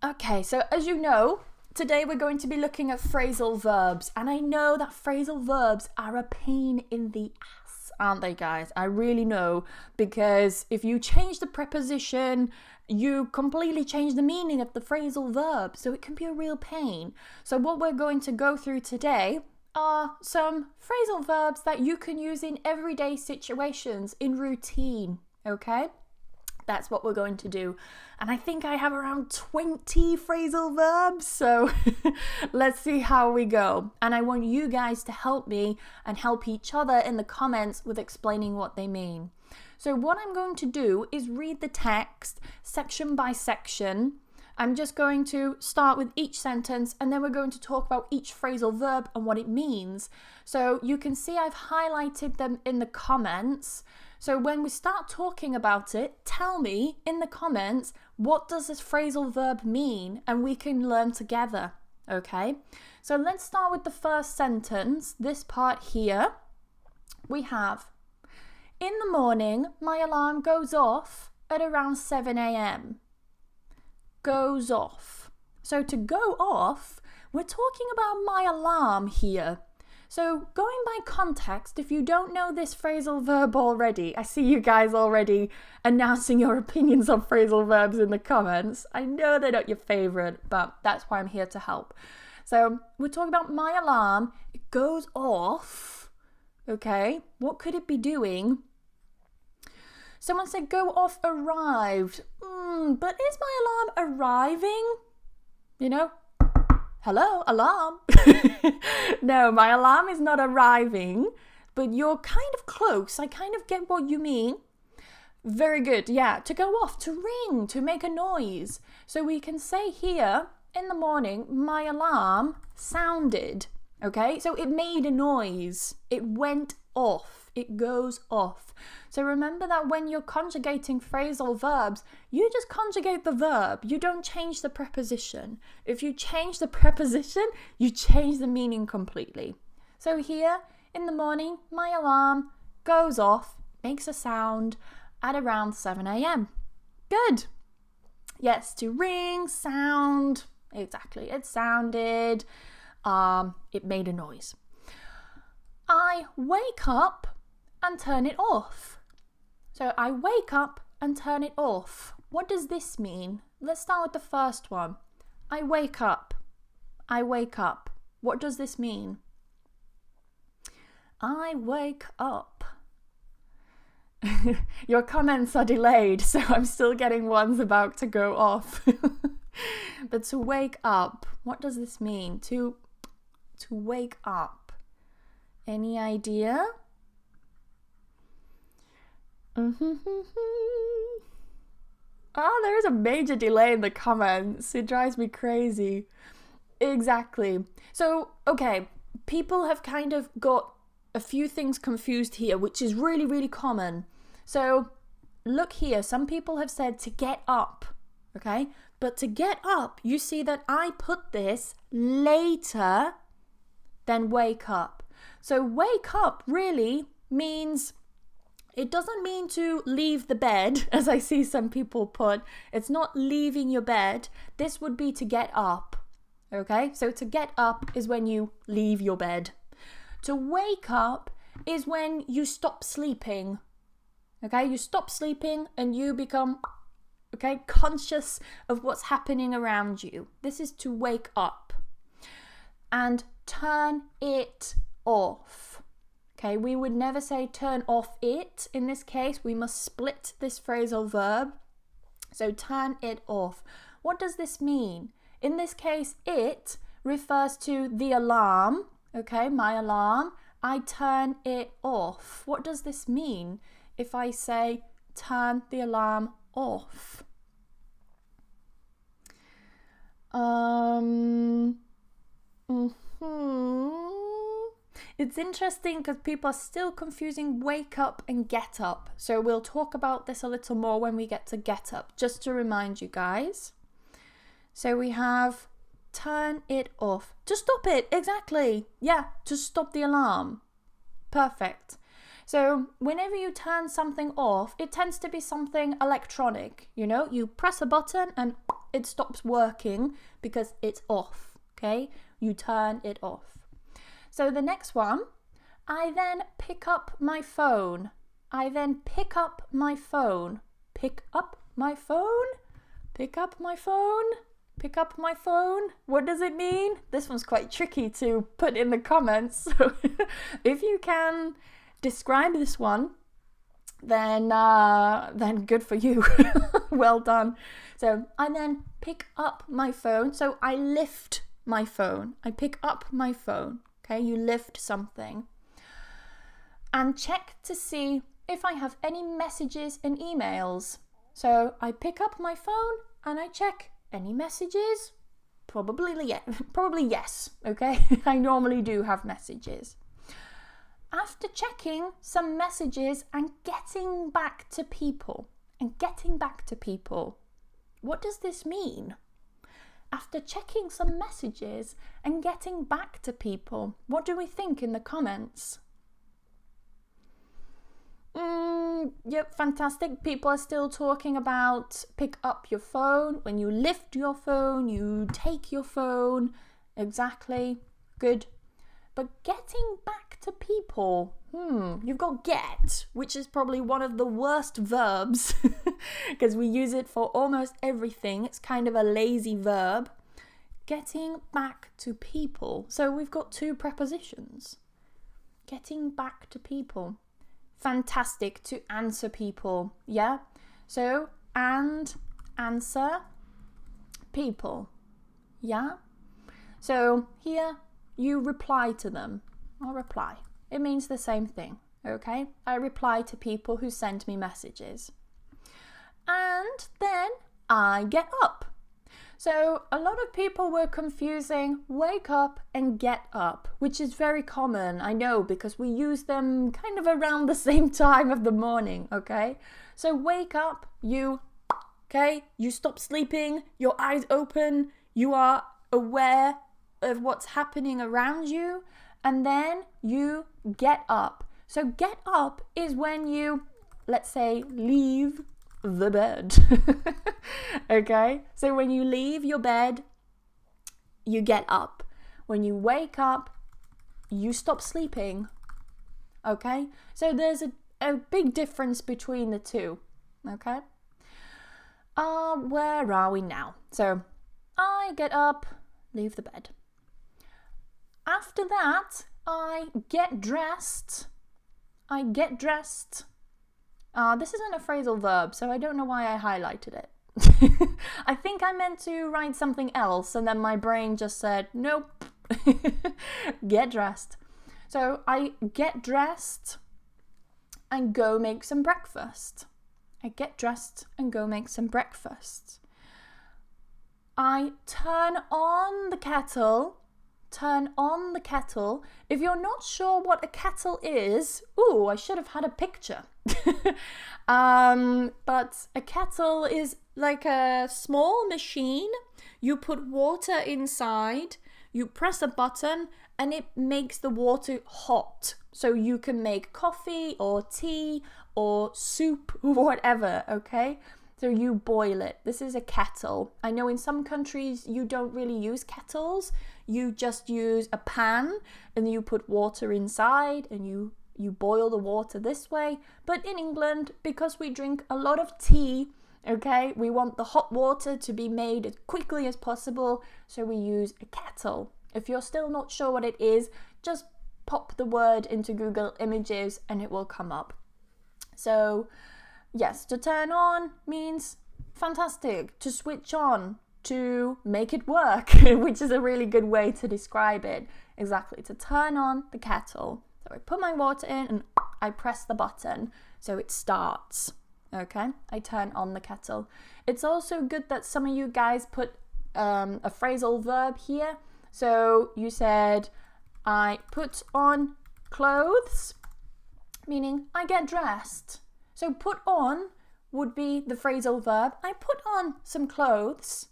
Okay, so as you know, today we're going to be looking at phrasal verbs, and I know that phrasal verbs are a pain in the ass, aren't they, guys? I really know, because if you change the preposition, you completely change the meaning of the phrasal verb, so it can be a real pain. So what we're going to go through today are some phrasal verbs that you can use in everyday situations, in routine, okay? That's what we're going to do. And I think I have around 20 phrasal verbs, so let's see how we go. And I want you guys to help me and help each other in the comments with explaining what they mean. So what I'm going to do is read the text section by section. I'm just going to start with each sentence, and then we're going to talk about each phrasal verb and what it means. So you can see I've highlighted them in the comments. So when we start talking about it, tell me in the comments, what does this phrasal verb mean? And we can learn together, okay? So let's start with the first sentence, this part here. We have, in the morning, my alarm goes off at around 7 a.m. Goes off. So to go off, we're talking about my alarm here. So going by context, if you don't know this phrasal verb already, I see you guys already announcing your opinions on phrasal verbs in the comments. I know they're not your favourite, but that's why I'm here to help. So we're talking about my alarm. It goes off. Okay, what could it be doing? Someone said go off arrived. But is my alarm arriving? You know? Hello, alarm. No, my alarm is not arriving, but you're kind of close. I kind of get what you mean. Very good. Yeah, to go off, to ring, to make a noise. So we can say here, in the morning, my alarm sounded. Okay, so it made a noise. It went off. It goes off. So remember that when you're conjugating phrasal verbs, you just conjugate the verb. You don't change the preposition. If you change the preposition, you change the meaning completely. So here, in the morning, my alarm goes off, makes a sound at around 7 a.m. Good. Yes, to ring, sound. Exactly, it sounded. It made a noise. I wake up and turn it off. So I wake up and turn it off. What does this mean? Let's start with the first one. I wake up. I wake up. What does this mean? I wake up. Your comments are delayed, so I'm still getting ones about to go off. But to wake up, what does this mean? To wake up. Any idea? There's a major delay in the comments. It drives me crazy. Exactly. So, okay, people have kind of got a few things confused here, which is really, really common. So, look here. Some people have said to get up, okay? But to get up, you see that I put this later than wake up. So, wake up really means... It doesn't mean to leave the bed, as I see some people put. It's not leaving your bed. This would be to get up. Okay? So to get up is when you leave your bed. To wake up is when you stop sleeping. Okay? You stop sleeping and you become, okay, conscious of what's happening around you. This is to wake up. And turn it off. Okay, we would never say turn off it. In this case, we must split this phrasal verb. So turn it off. What does this mean? In this case, it refers to the alarm. Okay, my alarm. I turn it off. What does this mean if I say turn the alarm off? It's interesting because people are still confusing wake up and get up. So we'll talk about this a little more when we get to get up, just to remind you guys. So we have turn it off. To stop it, exactly. Yeah, to stop the alarm. Perfect. So whenever you turn something off, it tends to be something electronic. You know, you press a button and it stops working because it's off, okay? You turn it off. So the next one, I then pick up my phone. I then pick up my phone. Pick up my phone? Pick up my phone? Pick up my phone? What does it mean? This one's quite tricky to put in the comments. So if you can describe this one, then good for you. Well done. So I then pick up my phone. So I lift my phone. I pick up my phone. Okay, you lift something. And check to see if I have any messages and emails. So I pick up my phone and I check any messages. Probably yes. Okay, I normally do have messages. After checking some messages and getting back to people, what does this mean? After checking some messages and getting back to people, what do we think in the comments? Yep, fantastic. People are still talking about pick up your phone. When you lift your phone, you take your phone. Exactly. Good. But getting back to people, you've got get, which is probably one of the worst verbs because we use it for almost everything. It's kind of a lazy verb. Getting back to people. So we've got two prepositions. Getting back to people. Fantastic, to answer people, yeah? So, and answer people, yeah? So here you reply to them, or reply. It means the same thing, okay? I reply to people who send me messages. And then I get up. So a lot of people were confusing wake up and get up, which is very common, I know, because we use them kind of around the same time of the morning, okay? So wake up, you stop sleeping, your eyes open, you are aware of what's happening around you, and then you get up. So get up is when you, let's say, leave the bed. Okay, so when you leave your bed, you get up. When you wake up, you stop sleeping. Okay, so there's a big difference between the two. Okay, where are we now? So I get up, leave the bed. After that, I get dressed. This isn't a phrasal verb, so I don't know why I highlighted it. I think I meant to write something else, and then my brain just said, nope, get dressed. So I get dressed and go make some breakfast. I turn on the kettle. If you're not sure what a kettle is, I should have had a picture. But a kettle is like a small machine. You put water inside, you press a button, and it makes the water hot. So you can make coffee or tea or soup, whatever, okay? So you boil it. This is a kettle. I know in some countries you don't really use kettles. You just use a pan and you put water inside and you boil the water this way. But in England, because we drink a lot of tea, okay, we want the hot water to be made as quickly as possible. So we use a kettle. If you're still not sure what it is, just pop the word into Google Images and it will come up. So yes, to turn on means fantastic, to switch on, to make it work, which is a really good way to describe it. Exactly, to turn on the kettle. So I put my water in and I press the button so it starts. Okay, I turn on the kettle. It's also good that some of you guys put a phrasal verb here. So you said, I put on clothes, meaning I get dressed. So put on would be the phrasal verb. I put on some clothes,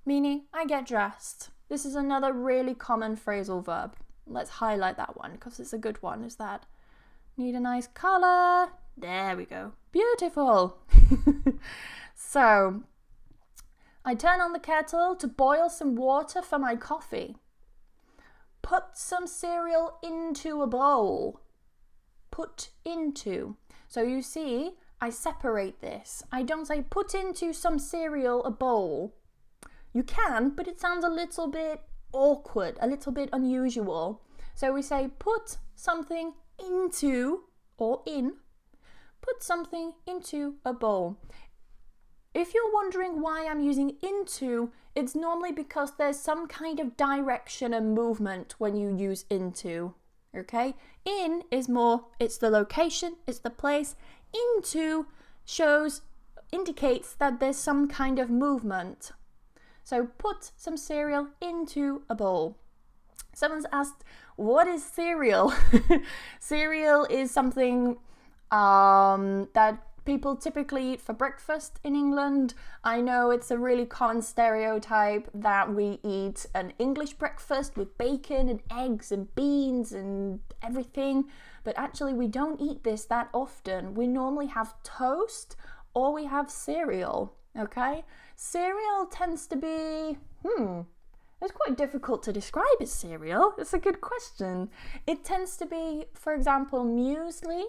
meaning I get dressed. This is another really common phrasal verb. Let's highlight that one because it's a good one. Is that need a nice color? There we go. Beautiful. So I turn on the kettle to boil some water for my coffee. Put some cereal into a bowl. Put into. So you see, I separate this. I don't say put into some cereal a bowl. You can, but it sounds a little bit awkward, a little bit unusual. So we say put something into or in. Put something into a bowl. If you're wondering why I'm using into, it's normally because there's some kind of direction and movement when you use into. Okay? In is more, it's the location, it's the place. Into indicates that there's some kind of movement. So put some cereal into a bowl. Someone's asked, what is cereal? Cereal is something that people typically eat for breakfast in England. I know it's a really common stereotype that we eat an English breakfast with bacon and eggs and beans and everything, but actually we don't eat this that often. We normally have toast or we have cereal, okay? Cereal tends to be, it's quite difficult to describe as cereal. It's a good question. It tends to be, for example, muesli,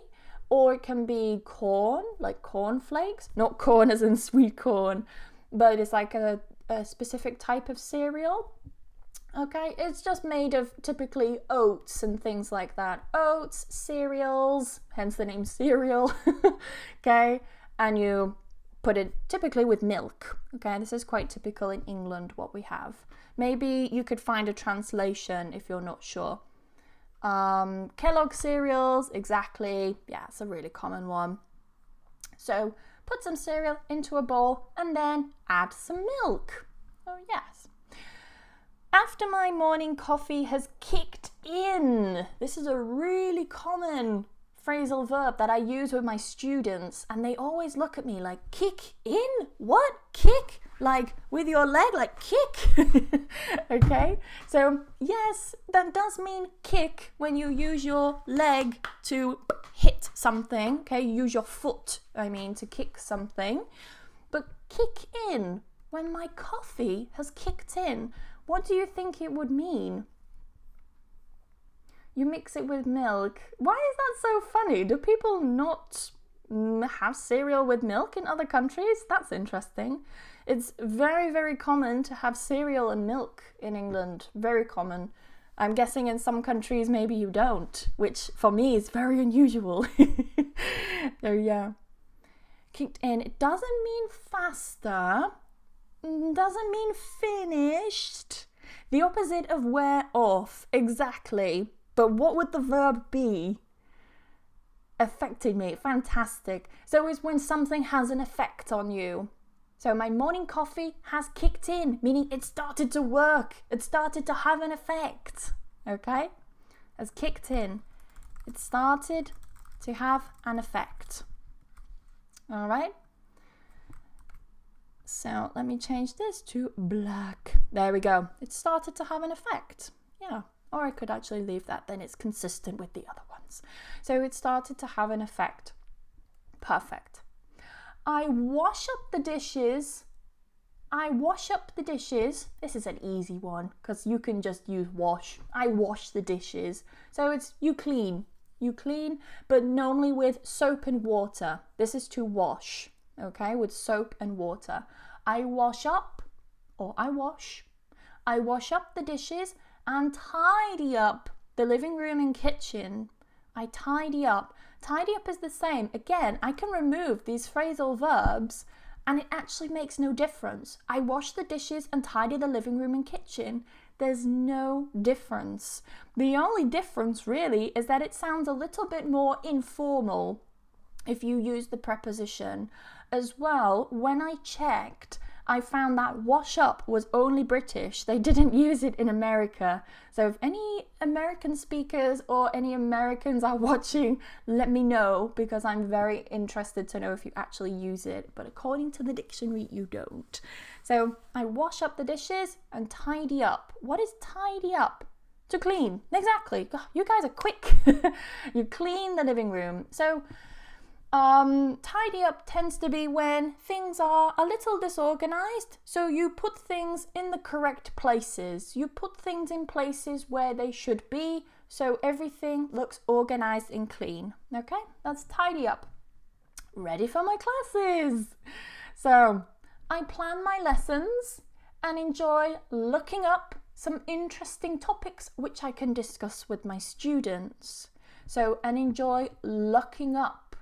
or it can be corn, like corn flakes. Not corn as in sweet corn, but it's like a specific type of cereal. Okay, it's just made of typically oats and things like that. Oats, cereals, hence the name cereal. Okay, and you put it typically with milk. Okay, this is quite typical in England, what we have. Maybe you could find a translation if you're not sure. Kellogg cereals, exactly. Yeah, it's a really common one. So put some cereal into a bowl and then add some milk. Oh yes. After my morning coffee has kicked in. This is a really common phrasal verb that I use with my students, and they always look at me like, kick in? What? Kick? Like with your leg, like kick? Okay, so yes, that does mean kick when you use your leg to hit something. Okay, use your foot, to kick something. But kick in, when my coffee has kicked in, what do you think it would mean? You mix it with milk. Why is that so funny? Do people not have cereal with milk in other countries? That's interesting. It's very, very common to have cereal and milk in England. Very common. I'm guessing in some countries maybe you don't, which for me is very unusual. So yeah. Kicked in. It doesn't mean faster. Doesn't mean finished. The opposite of wear off. Exactly. But what would the verb be? Affected me. Fantastic. So it's when something has an effect on you. So my morning coffee has kicked in, meaning it started to work. It started to have an effect. Okay? Has kicked in. It started to have an effect. All right? So let me change this to black. There we go. It started to have an effect. Yeah. Or I could actually leave that, then it's consistent with the other ones. So it started to have an effect. Perfect. I wash up the dishes. I wash up the dishes. This is an easy one because you can just use wash. I wash the dishes. So it's you clean. You clean, but normally with soap and water. This is to wash, okay, with soap and water. I wash up, or I wash. I wash up the dishes and tidy up the living room and kitchen. I tidy up. Tidy up is the same. Again, I can remove these phrasal verbs and it actually makes no difference. I wash the dishes and tidy the living room and kitchen. There's no difference. The only difference really is that it sounds a little bit more informal if you use the preposition. As well, when I checked, I found that wash up was only British. They didn't use it in America. So if any American speakers or any Americans are watching, let me know because I'm very interested to know if you actually use it. But according to the dictionary, you don't. So I wash up the dishes and tidy up. What is tidy up? To clean. Exactly. You guys are quick. You clean the living room. So Tidy up tends to be when things are a little disorganized. So you put things in the correct places. You put things in places where they should be, so everything looks organized and clean. Okay, that's tidy up. Ready for my classes. So I plan my lessons and enjoy looking up some interesting topics which I can discuss with my students. So, and enjoy looking up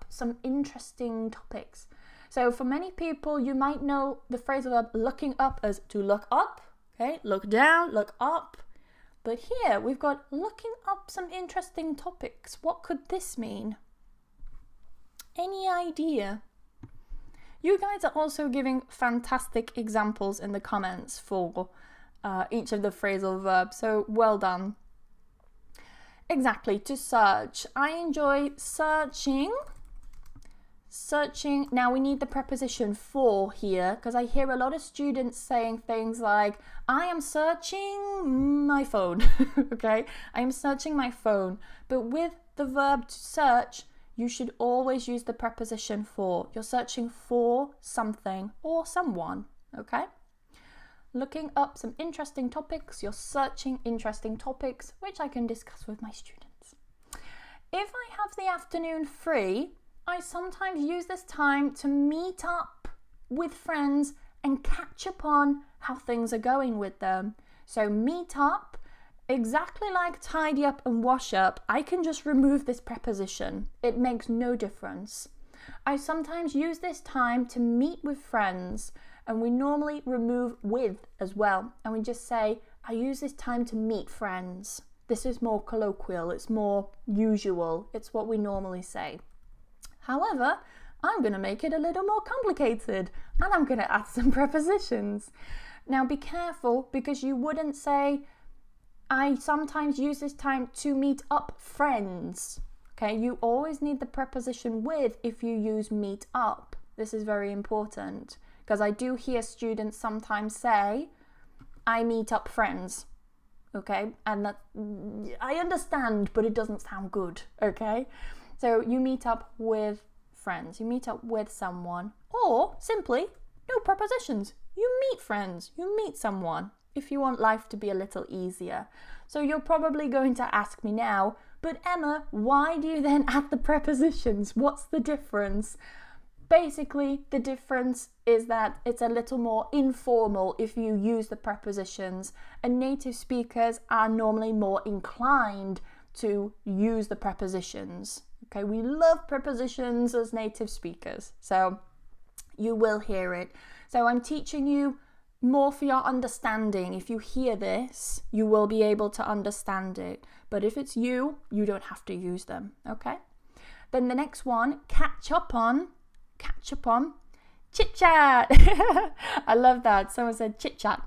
some interesting topics. So for many people, you might know the phrasal verb looking up as to look up, okay? Look down, look up. But here we've got looking up some interesting topics. What could this mean? Any idea? You guys are also giving fantastic examples in the comments for each of the phrasal verbs, so well done. Exactly, to search. I enjoy searching. Searching. Now we need the preposition for here, because I hear a lot of students saying things like, I am searching my phone. Okay, I am searching my phone. But with the verb to search, you should always use the preposition for. You're searching for something or someone. Okay? Looking up some interesting topics. You're searching interesting topics, which I can discuss with my students. If I have the afternoon free, I sometimes use this time to meet up with friends and catch up on how things are going with them. So meet up, exactly like tidy up and wash up, I can just remove this preposition. It makes no difference. I sometimes use this time to meet with friends, and we normally remove with as well. And we just say, I use this time to meet friends. This is more colloquial, it's more usual, it's what we normally say. However, I'm going to make it a little more complicated, and I'm going to add some prepositions. Now be careful, because you wouldn't say, I sometimes use this time to meet up friends. Okay, you always need the preposition with if you use meet up. This is very important, because I do hear students sometimes say, I meet up friends. Okay, and that I understand, but it doesn't sound good. Okay, so you meet up with friends, you meet up with someone, or simply no prepositions. You meet friends, you meet someone, if you want life to be a little easier. So you're probably going to ask me now, but Emma, why do you then add the prepositions? What's the difference? Basically, the difference is that it's a little more informal if you use the prepositions, and native speakers are normally more inclined to use the prepositions. Okay, we love prepositions as native speakers, so you will hear it. So I'm teaching you more for your understanding. If you hear this, you will be able to understand it. But if it's you, you don't have to use them, okay? Then the next one, catch up on, chit-chat. I love that. Someone said chit-chat.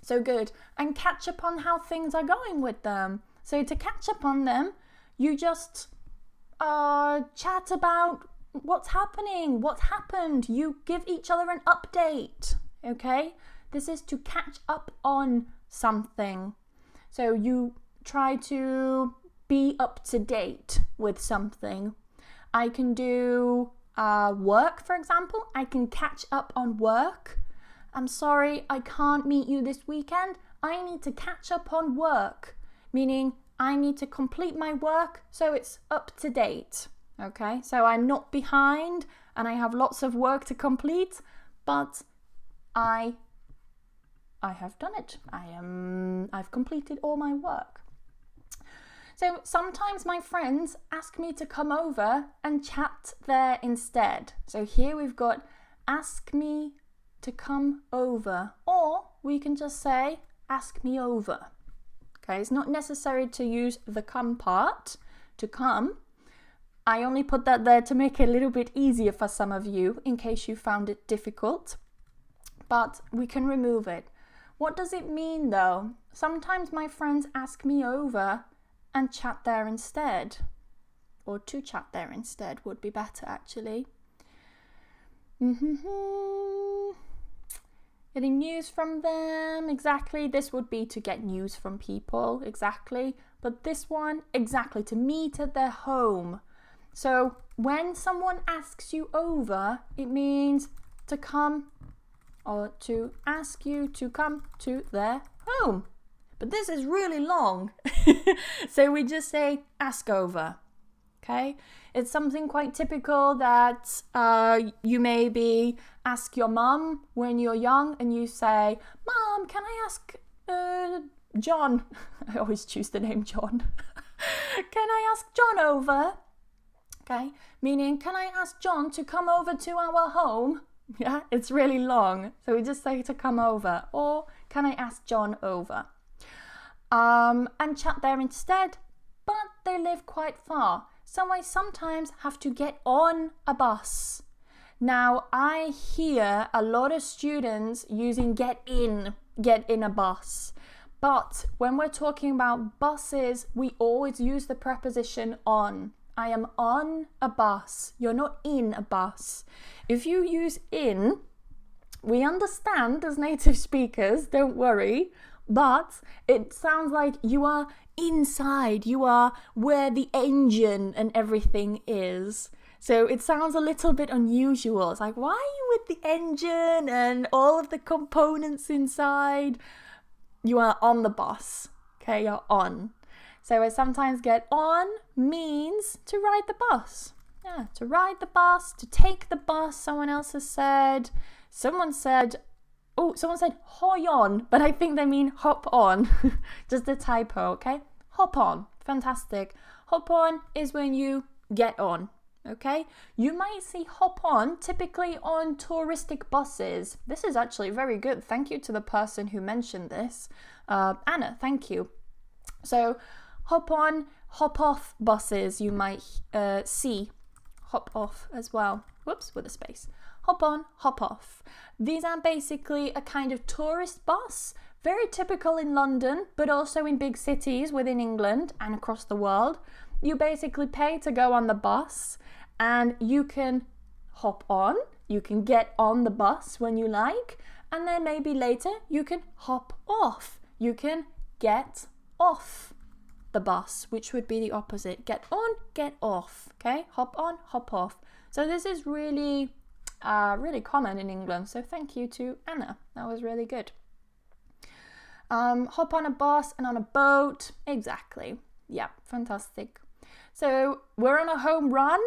So good. And catch up on how things are going with them. So to catch up on them, you just chat about what's happening, what's happened. You give each other an update, okay? This is to catch up on something. So you try to be up to date with something. I can do work, for example. I can catch up on work. I'm sorry, I can't meet you this weekend. I need to catch up on work, meaning I need to complete my work so it's up to date. Okay, so I'm not behind and I have lots of work to complete, but I have done it. I've completed all my work. So sometimes my friends ask me to come over and chat there instead. So here we've got ask me to come over, or we can just say ask me over. Okay, it's not necessary to use the come part, to come. I only put that there to make it a little bit easier for some of you in case you found it difficult, but we can remove it. What does it mean though? Sometimes my friends ask me over and chat there instead, or to chat there instead would be better actually. Getting news from them, exactly. This would be to get news from people, exactly. But this one, exactly, to meet at their home. So when someone asks you over, it means to come or to ask you to come to their home. But this is really long. So we just say ask over. Okay? It's something quite typical that you maybe ask your mum when you're young and you say, Mom, can I ask John? I always choose the name John. Can I ask John over? Okay? Meaning, can I ask John to come over to our home? Yeah, it's really long. So we just say to come over. Or can I ask John over? And chat there instead. But they live quite far. So I sometimes have to get on a bus. Now, I hear a lot of students using get in a bus. But when we're talking about buses, we always use the preposition on. I am on a bus. You're not in a bus. If you use in, we understand as native speakers, don't worry, but it sounds like you are inside. You are where the engine and everything is. So it sounds a little bit unusual. It's like, why are you with the engine and all of the components inside? You are on the bus. Okay, you're on. So I sometimes get on means to ride the bus. Yeah, to ride the bus, to take the bus, someone else has said. Someone said hoy on, but I think they mean hop on. Just a typo, okay? Hop on. Fantastic. Hop on is when you get on, okay? You might see hop on typically on touristic buses. This is actually very good. Thank you to the person who mentioned this. Anna, thank you. So hop on, hop off buses you might see. Hop off as well. Whoops, with a space. Hop on, hop off. These are basically a kind of tourist bus, very typical in London, but also in big cities within England and across the world. You basically pay to go on the bus and you can hop on, you can get on the bus when you like, and then maybe later you can hop off. You can get off the bus, which would be the opposite. Get on, get off. Okay, hop on, hop off. So this is really common in England. So thank you to Anna. That was really good. Hop on a bus and on a boat. Exactly. Yeah, fantastic. So we're on a home run.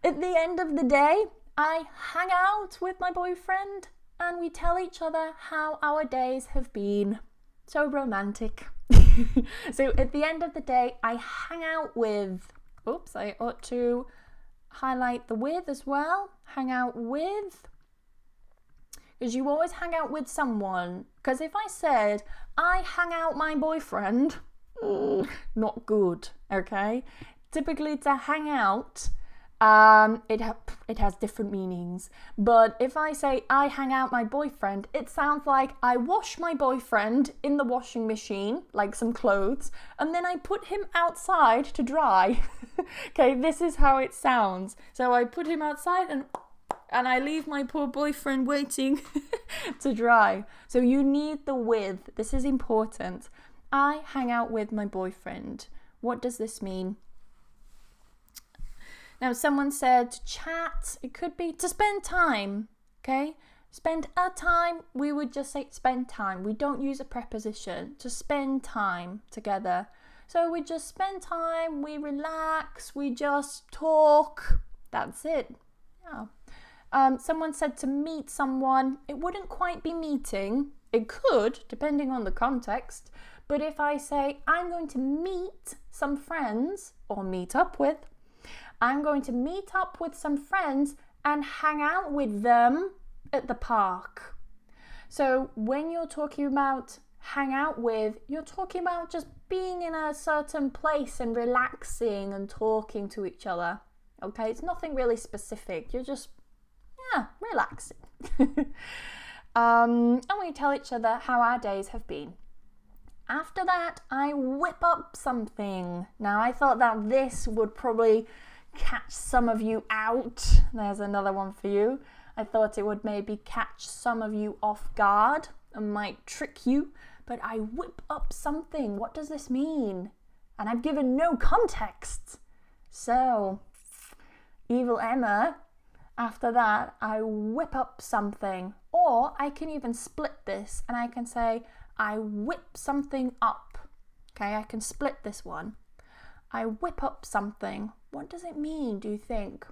At the end of the day, I hang out with my boyfriend and we tell each other how our days have been. So romantic. So at the end of the day, I hang out with, I ought to highlight the with as well. Hang out with, because you always hang out with someone. Because if I said, I hang out my boyfriend, not good, okay? Typically to hang out, it has different meanings. But if I say I hang out my boyfriend, it sounds like I wash my boyfriend in the washing machine, like some clothes, and then I put him outside to dry. Okay, this is how it sounds. So I put him outside and I leave my poor boyfriend waiting to dry. So you need the with. This is important. I hang out with my boyfriend. What does this mean? Now, someone said to chat. It could be to spend time, okay? Spend a time, we would just say spend time. We don't use a preposition. To spend time together. So we just spend time, we relax, we just talk. That's it. Yeah. Someone said to meet someone. It wouldn't quite be meeting. It could, depending on the context. But if I say, I'm going to meet some friends, or meet up with, I'm going to meet up with some friends and hang out with them at the park. So when you're talking about hang out with, you're talking about just being in a certain place and relaxing and talking to each other. Okay, it's nothing really specific. You're just, relaxing. And we tell each other how our days have been. After that, I whip up something. Now, I thought that this would probably catch some of you out. There's another one for you. I thought it would maybe catch some of you off guard and might trick you. But I whip up something. What does this mean? And I've given no context. So, evil Emma. After that, I whip up something. Or I can even split this and I can say, I whip something up. Okay, I can split this one. I whip up something. What does it mean, do you think?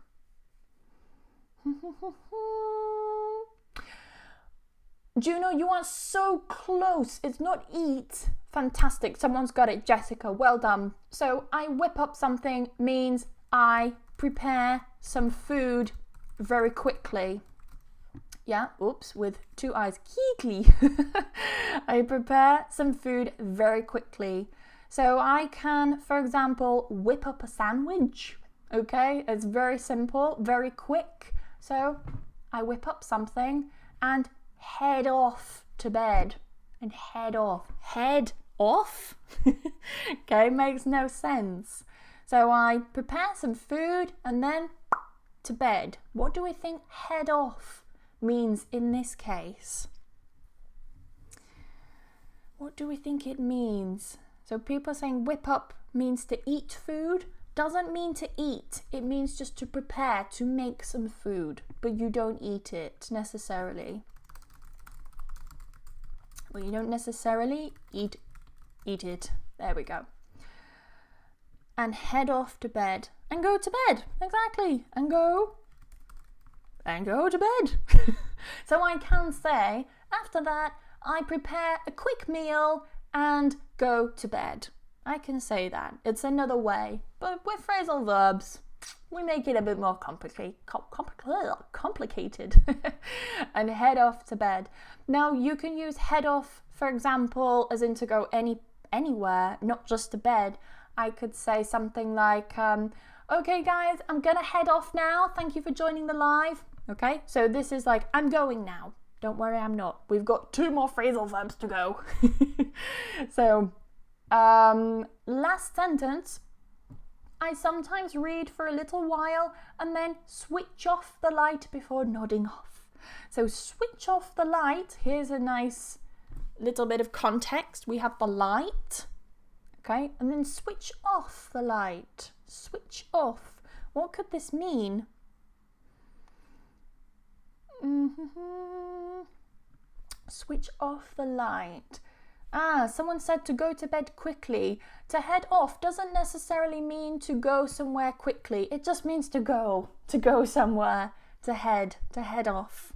Juno, you are so close. It's not eat. Fantastic. Someone's got it. Jessica, well done. So I whip up something means I prepare some food very quickly. Yeah, oops, with two eyes. Quickly. I prepare some food very quickly. So I can, for example, whip up a sandwich. Okay, it's very simple, very quick. So I whip up something and head off to bed. And head off. Head off? Okay, makes no sense. So I prepare some food and then to bed. What do we think head off means in this case? What do we think it means? So people are saying whip up means to eat food. Doesn't mean to eat. It means just to prepare, to make some food. But you don't eat it necessarily. Well, you don't necessarily eat it. There we go. And head off to bed. And go to bed. Exactly. And go to bed. So I can say, after that, I prepare a quick meal and go to bed. I can say that. It's another way. But with phrasal verbs, we make it a bit more complicated. And head off to bed. Now, you can use head off, for example, as in to go anywhere, not just to bed. I could say something like, okay, guys, I'm going to head off now. Thank you for joining the live. Okay, so this is like, I'm going now. Don't worry, I'm not. We've got 2 more phrasal verbs to go. So, last sentence. I sometimes read for a little while and then switch off the light before nodding off. So switch off the light. Here's a nice little bit of context. We have the light. Okay, and then switch off the light. Switch off. What could this mean? Switch off the light. Someone said to go to bed quickly. To head off doesn't necessarily mean to go somewhere quickly. It just means to go somewhere, to head off.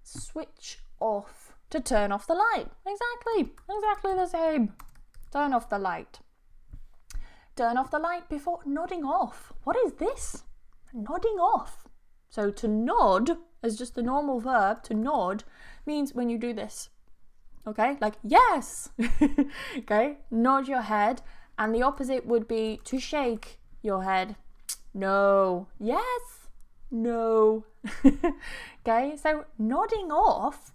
Switch off, to turn off the light. Exactly the same. Turn off the light. Turn off the light before nodding off. What is this? Nodding off. So to nod, as just a normal verb, to nod means when you do this. Okay, like yes. Okay, nod your head, and the opposite would be to shake your head. No, yes, no. Okay, so nodding off,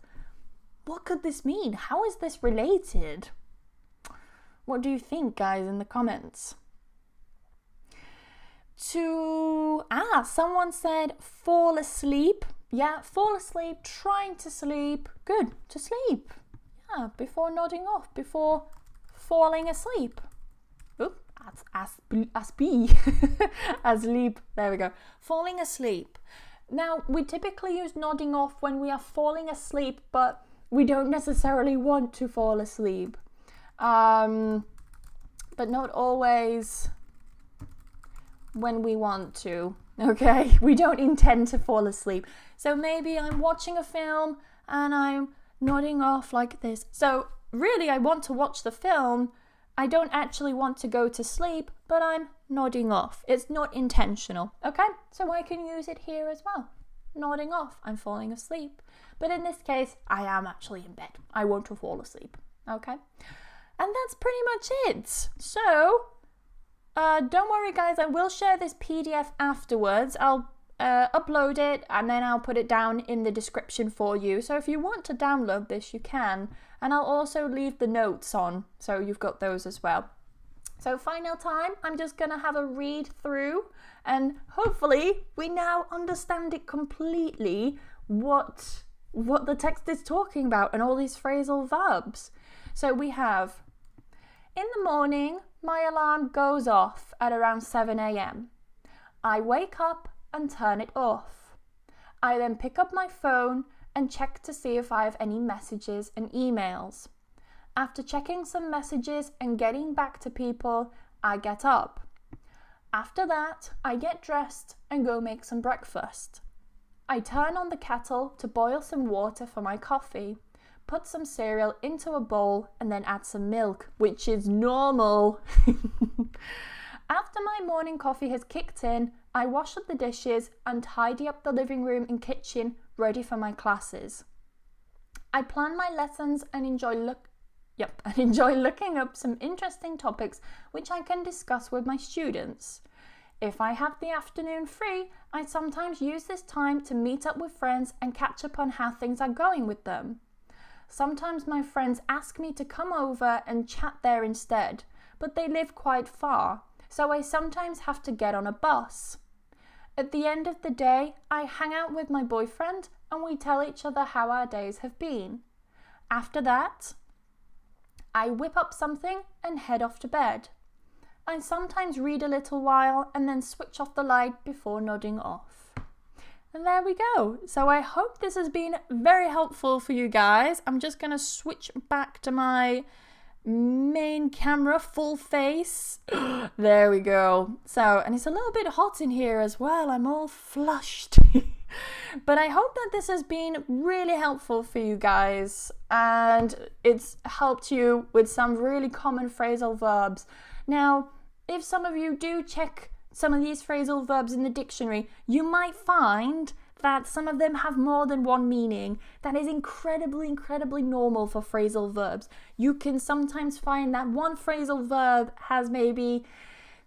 what could this mean? How is this related? What do you think, guys, in the comments? Someone said fall asleep. Yeah, fall asleep, trying to sleep. Good, to sleep. Yeah, before nodding off, before falling asleep. Oop, asleep. There we go. Falling asleep. Now, we typically use nodding off when we are falling asleep, but we don't necessarily want to fall asleep. But not always when we want to. Okay, we don't intend to fall asleep. So maybe I'm watching a film and I'm nodding off like this. So really, I want to watch the film. I don't actually want to go to sleep, but I'm nodding off. It's not intentional. Okay, so I can use it here as well. Nodding off, I'm falling asleep. But in this case, I am actually in bed. I want to fall asleep. Okay, and that's pretty much it. So don't worry, guys, I will share this PDF afterwards. I'll upload it and then I'll put it down in the description for you. So if you want to download this, you can. And I'll also leave the notes on, so you've got those as well. So final time, I'm just going to have a read through and hopefully we now understand it completely what the text is talking about and all these phrasal verbs. So we have, in the morning, my alarm goes off at around 7 a.m. I wake up and turn it off. I then pick up my phone and check to see if I have any messages and emails. After checking some messages and getting back to people, I get up. After that, I get dressed and go make some breakfast. I turn on the kettle to boil some water for my coffee, put some cereal into a bowl and then add some milk, which is normal. After my morning coffee has kicked in, I wash up the dishes and tidy up the living room and kitchen ready for my classes. I plan my lessons and enjoy looking up some interesting topics which I can discuss with my students. If I have the afternoon free, I sometimes use this time to meet up with friends and catch up on how things are going with them. Sometimes my friends ask me to come over and chat there instead, but they live quite far, so I sometimes have to get on a bus. At the end of the day, I hang out with my boyfriend and we tell each other how our days have been. After that, I whip up something and head off to bed. I sometimes read a little while and then switch off the light before nodding off. And there we go. So I hope this has been very helpful for you guys. I'm just going to switch back to my main camera, full face. There we go. So, and it's a little bit hot in here as well. I'm all flushed. But I hope that this has been really helpful for you guys and it's helped you with some really common phrasal verbs. Now, if some of you do check some of these phrasal verbs in the dictionary, you might find that some of them have more than one meaning. That is incredibly normal for phrasal verbs. You can sometimes find that one phrasal verb has maybe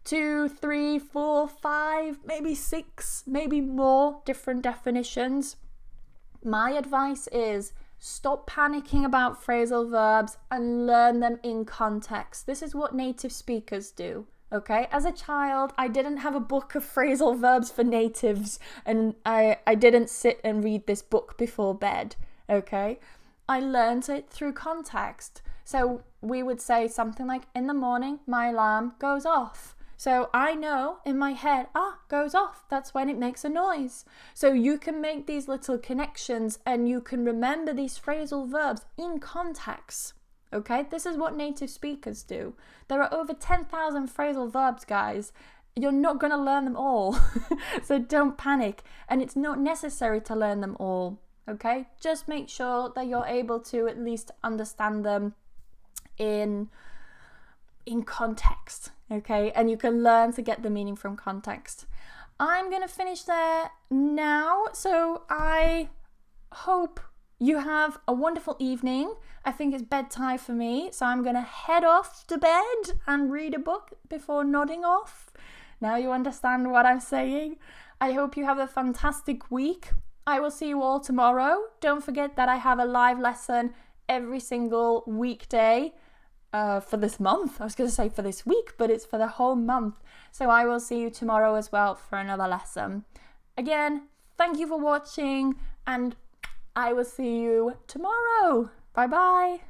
2, 3, 4, 5, maybe 6, maybe more different definitions. My advice is stop panicking about phrasal verbs and learn them in context. This is what native speakers do. Okay, as a child, I didn't have a book of phrasal verbs for natives and I didn't sit and read this book before bed, okay? I learned it through context. So we would say something like, in the morning, my alarm goes off. So I know in my head, goes off, that's when it makes a noise. So you can make these little connections and you can remember these phrasal verbs in context. Okay, this is what native speakers do. There are over 10,000 phrasal verbs, guys. You're not going to learn them all. So don't panic. And it's not necessary to learn them all. Okay, just make sure that you're able to at least understand them in context. Okay, and you can learn to get the meaning from context. I'm going to finish there now. So I hope you have a wonderful evening. I think it's bedtime for me, so I'm going to head off to bed and read a book before nodding off. Now you understand what I'm saying. I hope you have a fantastic week. I will see you all tomorrow. Don't forget that I have a live lesson every single weekday for this month. I was going to say for this week, but it's for the whole month. So I will see you tomorrow as well for another lesson. Again, thank you for watching and I will see you tomorrow. Bye bye.